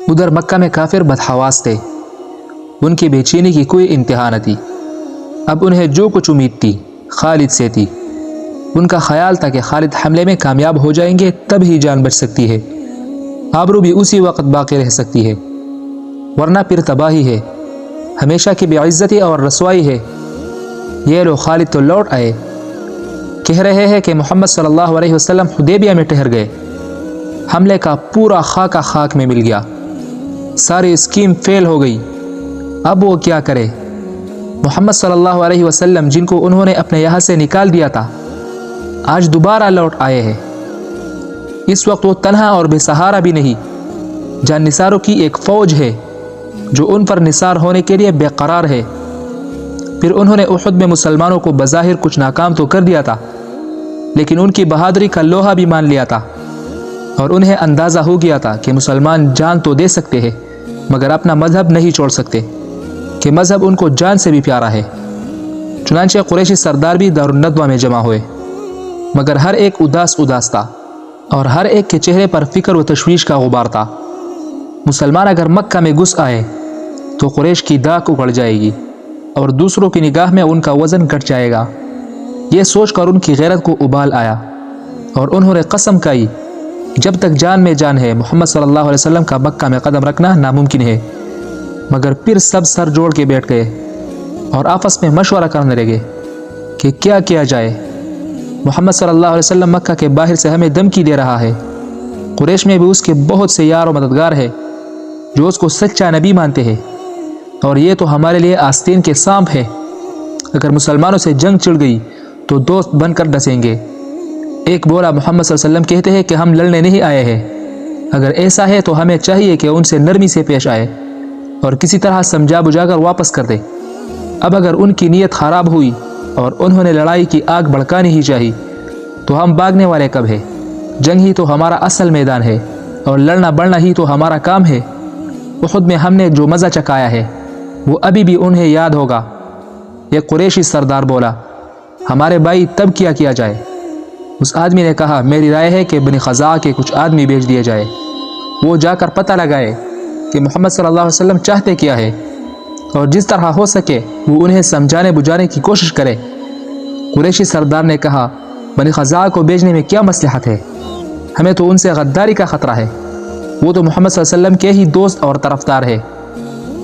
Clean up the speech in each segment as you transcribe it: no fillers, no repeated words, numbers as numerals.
ادھر مکہ میں کافر بدحواس تھے، ان کی بے چینی کی کوئی انتہا نہ تھی۔ اب انہیں جو کچھ امید تھی خالد سے تھی۔ ان کا خیال تھا کہ خالد حملے میں کامیاب ہو جائیں گے تب ہی جان بچ سکتی ہے، آبرو بھی اسی وقت باقی رہ سکتی ہے، ورنہ پھر تباہی ہے، ہمیشہ کی بے عزتی اور رسوائی ہے۔ یہ لو خالد تو لوٹ آئے، کہہ رہے ہیں کہ محمد صلی اللہ علیہ وسلم حدیبیہ میں ٹھہر گئے۔ حملے کا پورا خاکہ خاک میں مل گیا، ساری اسکیم فیل ہو گئی۔ اب وہ کیا کرے؟ محمد صلی اللہ علیہ وسلم جن کو انہوں نے اپنے یہاں سے نکال دیا تھا، آج دوبارہ لوٹ آئے ہیں۔ اس وقت وہ تنہا اور بے سہارا بھی نہیں، جان نثاروں کی ایک فوج ہے جو ان پر نثار ہونے کے لیے بے قرار ہے۔ پھر انہوں نے احد میں مسلمانوں کو بظاہر کچھ ناکام تو کر دیا تھا، لیکن ان کی بہادری کا لوہا بھی مان لیا تھا، اور انہیں اندازہ ہو گیا تھا کہ مسلمان جان تو دے سکتے ہیں مگر اپنا مذہب نہیں چھوڑ سکتے، کہ مذہب ان کو جان سے بھی پیارا ہے۔ چنانچہ قریشی سردار بھی دارالندوہ میں جمع ہوئے، مگر ہر ایک اداس تھا، اور ہر ایک کے چہرے پر فکر و تشویش کا غبار تھا۔ مسلمان اگر مکہ میں گھس آئے تو قریش کی داغ اگڑ جائے گی اور دوسروں کی نگاہ میں ان کا وزن گھٹ جائے گا۔ یہ سوچ کر ان کی غیرت کو ابال آیا، اور انہوں نے قسم کھائی جب تک جان میں جان ہے محمد صلی اللہ علیہ وسلم کا مکہ میں قدم رکھنا ناممکن ہے۔ مگر پھر سب سر جوڑ کے بیٹھ گئے اور آپس میں مشورہ کرنے لگے کہ کیا کیا جائے۔ محمد صلی اللہ علیہ وسلم مکہ کے باہر سے ہمیں دھمکی دے رہا ہے، قریش میں بھی اس کے بہت سے یار و مددگار ہیں جو اس کو سچا نبی مانتے ہیں، اور یہ تو ہمارے لیے آستین کے سانپ ہے۔ اگر مسلمانوں سے جنگ چڑھ گئی تو دوست بن کر ڈسیں گے۔ ایک بولا محمد صلی اللہ علیہ وسلم کہتے ہیں کہ ہم لڑنے نہیں آئے ہیں، اگر ایسا ہے تو ہمیں چاہیے کہ ان سے نرمی سے پیش آئے اور کسی طرح سمجھا بجھا کر واپس کر دے۔ اب اگر ان کی نیت خراب ہوئی اور انہوں نے لڑائی کی آگ بھڑکانی ہی چاہی تو ہم بھاگنے والے کب ہیں؟ جنگ ہی تو ہمارا اصل میدان ہے، اور لڑنا بڑھنا ہی تو ہمارا کام ہے۔ احد میں ہم نے جو مزہ چکایا ہے وہ ابھی بھی انہیں یاد ہوگا۔ ایک قریشی سردار بولا، ہمارے بھائی تب کیا جائے؟ اس آدمی نے کہا، میری رائے ہے کہ بنی خزاعہ کے کچھ آدمی بھیج دیے جائے، وہ جا کر پتہ لگائے کہ محمد صلی اللہ علیہ وسلم چاہتے کیا ہے، اور جس طرح ہو سکے وہ انہیں سمجھانے بجھانے کی کوشش کرے۔ قریشی سردار نے کہا، بنی خزاعہ کو بھیجنے میں کیا مصلحت ہے؟ ہمیں تو ان سے غداری کا خطرہ ہے، وہ تو محمد صلی اللہ علیہ وسلم کے ہی دوست اور طرفدار ہے۔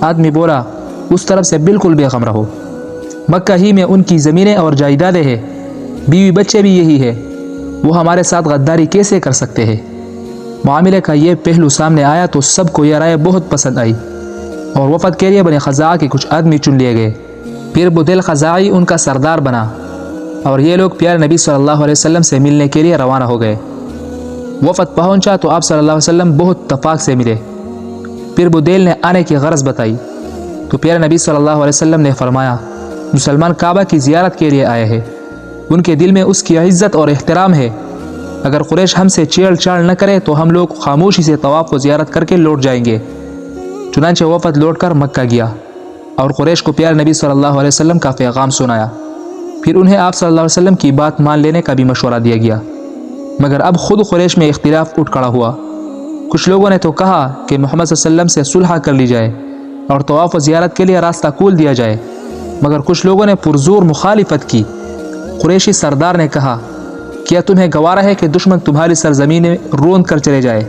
آدمی بولا، اس طرف سے بالکل بے غم رہو، مکہ ہی میں ان کی زمینیں اور جائیدادیں ہیں، بیوی بچے بھی یہی ہے، وہ ہمارے ساتھ غداری کیسے کر سکتے ہیں؟ معاملے کا یہ پہلو سامنے آیا تو سب کو یہ رائے بہت پسند آئی، اور وفد کے لیے بنی خزاعہ کے کچھ آدمی چن لیے گئے۔ پھر بدیل خزاعی ان کا سردار بنا، اور یہ لوگ پیارے نبی صلی اللہ علیہ وسلم سے ملنے کے لیے روانہ ہو گئے۔ وفد پہنچا تو آپ صلی اللہ علیہ وسلم بہت اتفاق سے ملے۔ پھر بدیل نے آنے کی غرض بتائی تو پیارے نبی صلی اللہ علیہ وسلم نے فرمایا، مسلمان کعبہ کی زیارت کے لیے آئے ہیں، ان کے دل میں اس کی عزت اور احترام ہے، اگر قریش ہم سے چھیڑ چھاڑ نہ کرے تو ہم لوگ خاموشی سے طواف و زیارت کر کے لوٹ جائیں گے۔ چنانچہ وفد لوٹ کر مکہ گیا اور قریش کو پیارے نبی صلی اللہ علیہ وسلم کا پیغام سنایا۔ پھر انہیں آپ صلی اللہ علیہ وسلم کی بات مان لینے کا بھی مشورہ دیا گیا، مگر اب خود قریش میں اختلاف اٹھ کھڑا ہوا۔ کچھ لوگوں نے تو کہا کہ محمد صلی اللہ علیہ وسلم سے صلح کر لی جائے اور طواف و زیارت کے لیے راستہ کھول دیا جائے، مگر کچھ لوگوں نے پرزور مخالفت کی۔ قریشی سردار نے کہا، کیا تمہیں گوارا ہے کہ دشمن تمہاری سرزمین میں روند کر چلے جائے؟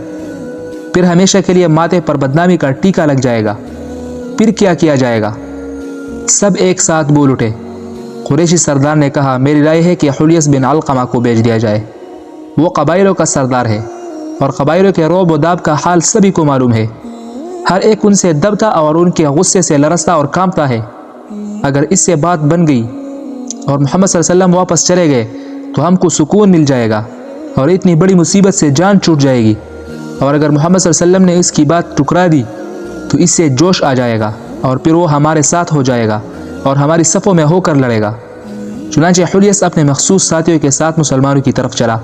پھر ہمیشہ کے لیے ماتھے پر بدنامی کا ٹیکا لگ جائے گا، پھر کیا کیا جائے گا؟ سب ایک ساتھ بول اٹھے۔ قریشی سردار نے کہا، میری رائے ہے کہ حلیس بن علقمہ کو بھیج دیا جائے، وہ قبائلوں کا سردار ہے، اور قبائلوں کے رعب و داب کا حال سبھی کو معلوم ہے، ہر ایک ان سے دبتا اور ان کے غصے سے لرزتا اور کانپتا ہے۔ اگر اس سے بات بن گئی اور محمد صلی اللہ علیہ وسلم واپس چلے گئے تو ہم کو سکون مل جائے گا اور اتنی بڑی مصیبت سے جان چھوٹ جائے گی، اور اگر محمد صلی اللہ علیہ وسلم نے اس کی بات ٹکرا دی تو اس سے جوش آ جائے گا اور پھر وہ ہمارے ساتھ ہو جائے گا اور ہماری صفوں میں ہو کر لڑے گا۔ چنانچہ حلیس اپنے مخصوص ساتھیوں کے ساتھ مسلمانوں کی طرف چلا۔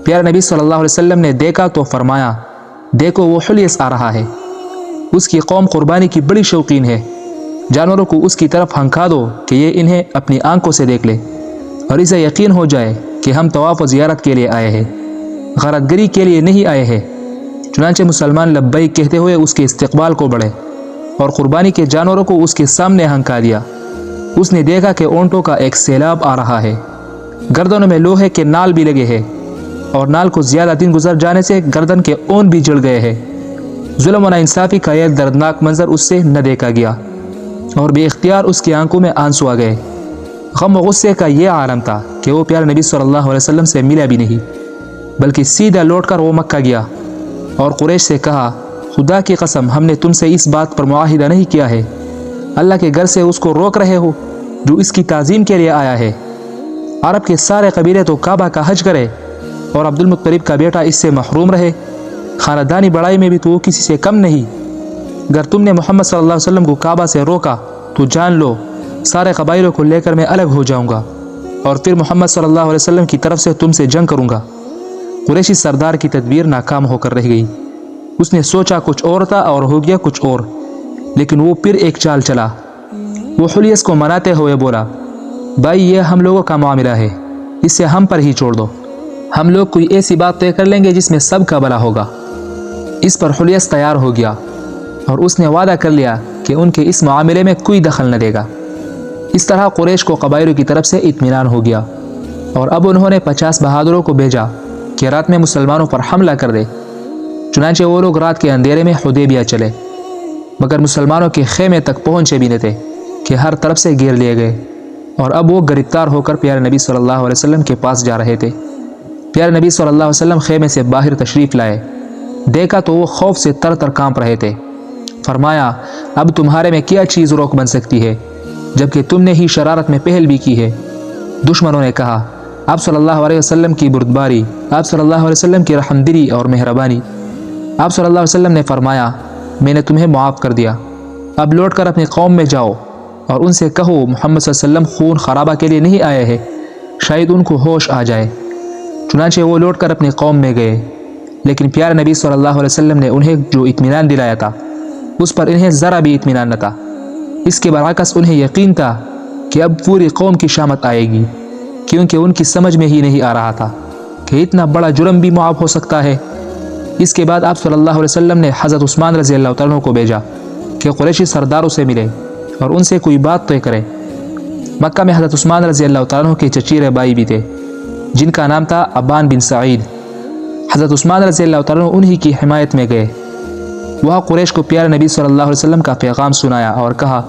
پیارے نبی صلی اللہ علیہ وسلم نے دیکھا تو فرمایا، دیکھو وہ حلیس آ رہا ہے، اس کی قوم قربانی کی بڑی شوقین ہے، جانوروں کو اس کی طرف ہنکا دو کہ یہ انہیں اپنی آنکھوں سے دیکھ لے اور اسے یقین ہو جائے کہ ہم طواف و زیارت کے لیے آئے ہیں، غرض گری کے لیے نہیں آئے ہیں۔ چنانچہ مسلمان لبیک کہتے ہوئے اس کے استقبال کو بڑھے اور قربانی کے جانوروں کو اس کے سامنے ہنکا دیا۔ اس نے دیکھا کہ اونٹوں کا ایک سیلاب آ رہا ہے، گردنوں میں لوہے کے نال بھی لگے ہیں اور نال کو زیادہ دن گزر جانے سے گردن کے اون بھی جڑ گئے ہیں۔ ظلم و ناانصافی کا یہ دردناک منظر اس سے نہ دیکھا گیا اور بے اختیار اس کی آنکھوں میں آنسو آ گئے۔ غم و غصے کا یہ عالم تھا کہ وہ پیارے نبی صلی اللہ علیہ وسلم سے ملا بھی نہیں، بلکہ سیدھا لوٹ کر وہ مکہ گیا اور قریش سے کہا، خدا کی قسم ہم نے تم سے اس بات پر معاہدہ نہیں کیا ہے، اللہ کے گھر سے اس کو روک رہے ہو جو اس کی تعظیم کے لیے آیا ہے۔ عرب کے سارے قبیلے تو کعبہ کا حج کرے اور عبد المطلب کا بیٹا اس سے محروم رہے، خاندانی بڑائی میں بھی تو وہ کسی سے کم نہیں۔ اگر تم نے محمد صلی اللہ علیہ وسلم کو کعبہ سے روکا تو جان لو سارے قبائلوں کو لے کر میں الگ ہو جاؤں گا اور پھر محمد صلی اللہ علیہ وسلم کی طرف سے تم سے جنگ کروں گا۔ قریشی سردار کی تدبیر ناکام ہو کر رہ گئی۔ اس نے سوچا کچھ اور تھا اور ہو گیا کچھ اور، لیکن وہ پھر ایک چال چلا۔ وہ حلیس کو مناتے ہوئے بولا، بھائی یہ ہم لوگوں کا معاملہ ہے، اسے ہم پر ہی چھوڑ دو، ہم لوگ کوئی ایسی بات طے کر لیں گے جس میں سب کا بھلا ہوگا۔ اس پر حلیس تیار ہو گیا اور اس نے وعدہ کر لیا کہ ان کے اس معاملے میں کوئی دخل نہ دے گا۔ اس طرح قریش کو قبائلوں کی طرف سے اطمینان ہو گیا اور اب انہوں نے 50 بہادروں کو بھیجا کہ رات میں مسلمانوں پر حملہ کر دے۔ چنانچہ وہ لوگ رات کے اندھیرے میں حدیبیہ چلے، مگر مسلمانوں کے خیمے تک پہنچے بھی نہ تھے کہ ہر طرف سے گھیر لیے گئے اور اب وہ گرفتار ہو کر پیارے نبی صلی اللہ علیہ وسلم کے پاس جا رہے تھے۔ پیارے نبی صلی اللہ علیہ وسلم خیمے سے باہر تشریف لائے، دیکھا تو وہ خوف سے تر تر کانپ رہے تھے۔ فرمایا، اب تمہارے میں کیا چیز روک بن سکتی ہے جبکہ تم نے ہی شرارت میں پہل بھی کی ہے۔ دشمنوں نے کہا، آپ صلی اللہ علیہ وسلم کی بردباری، آپ صلی اللہ علیہ وسلم کی رحمدلی اور مہربانی۔ آپ صلی اللہ علیہ وسلم نے فرمایا، میں نے تمہیں معاف کر دیا، اب لوٹ کر اپنی قوم میں جاؤ اور ان سے کہو محمد صلی اللہ علیہ وسلم خون خرابہ کے لیے نہیں آئے ہیں، شاید ان کو ہوش آ جائے۔ چنانچہ وہ لوٹ کر اپنی قوم میں گئے، لیکن پیارے نبی صلی اللہ علیہ وسلم نے انہیں جو اطمینان دلایا تھا اس پر انہیں ذرا بھی اطمینان نہ تھا۔ اس کے برعکس انہیں یقین تھا کہ اب پوری قوم کی شامت آئے گی، کیونکہ ان کی سمجھ میں ہی نہیں آ رہا تھا کہ اتنا بڑا جرم بھی معاف ہو سکتا ہے۔ اس کے بعد آپ صلی اللہ علیہ وسلم نے حضرت عثمان رضی اللہ تعالیٰ عنہ کو بھیجا کہ قریشی سرداروں سے ملے اور ان سے کوئی بات طے کرے۔ مکہ میں حضرت عثمان رضی اللہ تعالیٰ عنہ کے چچیرے بھائی بھی تھے جن کا نام تھا ابان بن سعید۔ حضرت عثمان رضی اللہ تعالیٰ عنہ انہی کی حمایت میں گئے۔ وہاں قریش کو پیارے نبی صلی اللہ علیہ وسلم کا پیغام سنایا اور کہا،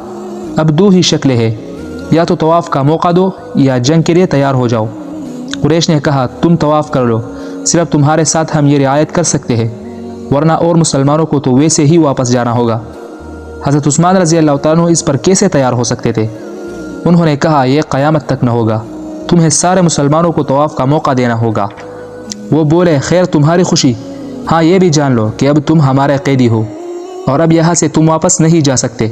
اب دو ہی شکلیں ہیں، یا تو طواف کا موقع دو یا جنگ کے لیے تیار ہو جاؤ۔ قریش نے کہا، تم طواف کر لو، صرف تمہارے ساتھ ہم یہ رعایت کر سکتے ہیں، ورنہ اور مسلمانوں کو تو ویسے ہی واپس جانا ہوگا۔ حضرت عثمان رضی اللہ تعالیٰ عنہ اس پر کیسے تیار ہو سکتے تھے؟ انہوں نے کہا، یہ قیامت تک نہ ہوگا، تمہیں سارے مسلمانوں کو طواف کا موقع دینا ہوگا۔ وہ بولے، خیر تمہاری خوشی، ہاں یہ بھی جان لو کہ اب تم ہمارے قیدی ہو اور اب یہاں سے تم واپس نہیں جا سکتے۔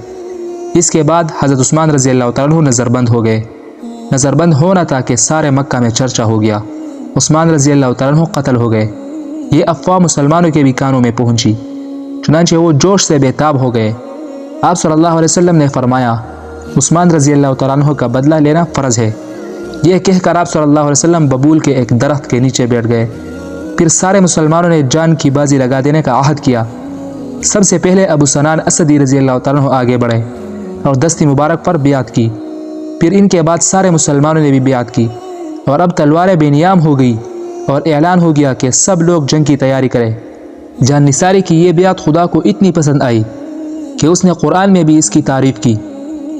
اس کے بعد حضرت عثمان رضی اللہ تعالیٰ عنہ نظر بند ہو گئے۔ نظر بند ہونا تھا کہ سارے مکہ میں چرچا ہو گیا، عثمان رضی اللہ تعالیٰ عنہ قتل ہو گئے۔ یہ افواہ مسلمانوں کے بھی کانوں میں پہنچی، چنانچہ وہ جوش سے بے تاب ہو گئے۔ آپ صلی اللہ علیہ وسلم نے فرمایا، عثمان رضی اللہ تعالیٰ عنہ کا بدلہ لینا فرض ہے۔ یہ کہہ کر آپ صلی اللہ علیہ وسلم ببول کے ایک درخت کے نیچے بیٹھ گئے۔ پھر سارے مسلمانوں نے جان کی بازی لگا دینے کا عہد کیا۔ سب سے پہلے ابو سنان اسدی رضی اللہ تعالیٰ عنہ آگے بڑھے اور دستی مبارک پر بیعت کی۔ پھر ان کے بعد سارے مسلمانوں نے بھی بیعت کی اور اب تلواریں بے نیام ہو گئی اور اعلان ہو گیا کہ سب لوگ جنگ کی تیاری کریں۔ جان نثاری کی یہ بیعت خدا کو اتنی پسند آئی کہ اس نے قرآن میں بھی اس کی تعریف کی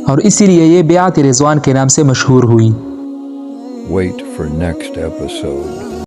اور اسی لیے یہ بیعت رضوان کے نام سے مشہور ہوئی۔ Wait for next episode.